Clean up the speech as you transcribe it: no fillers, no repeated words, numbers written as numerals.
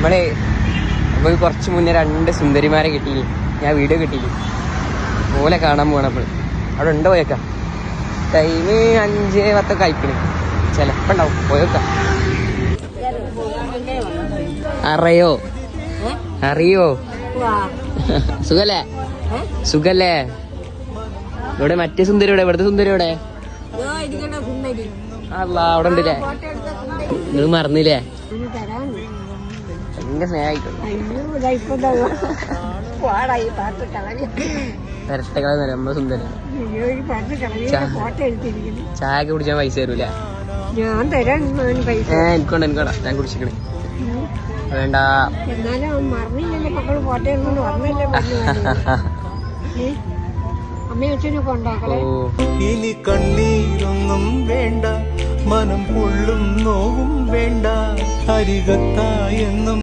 നമുക്ക് കുറച്ച് മുന്നേ 2 സുന്ദരിമാരെ കിട്ടിയില്ലേ, ഞാൻ വീഡിയോ കിട്ടിയില്ലേ, ഓലെ കാണാൻ പോകണം. അപ്പോൾ അവിടെ ഉണ്ടോ പോയേക്കാം. ടൈം 5:10 കഴിക്കണേ, ചിലപ്പോൾ ഉണ്ടാവും. പോയേക്കാം. അറിയോ സുഖല്ലേ? സുഖല്ലേ? ഇവിടെ മറ്റേ സുന്ദരി ഇവിടെ, ഇവിടുത്തെ സുന്ദരി ഇവിടെ. അല്ല അവിടെ ഉണ്ടല്ലേ, നിങ്ങൾ മറന്നില്ലേ? ഭയങ്കര സ്നേഹമായിട്ടുണ്ട്. ഇരട്ടകളെ നമ്മ സുന്ദരി. ചായ ഒക്കെ കുടിച്ചാൽ പൈസ തരൂല? എനിക്കോണ്ട ഞാൻ കുടിച്ചിക്കണേ. വേണ്ട. ഇനി കണ്ണീരൊന്നും വേണ്ട, മനം പൊള്ളും നോവും വേണ്ട, അരികത്തായെന്നും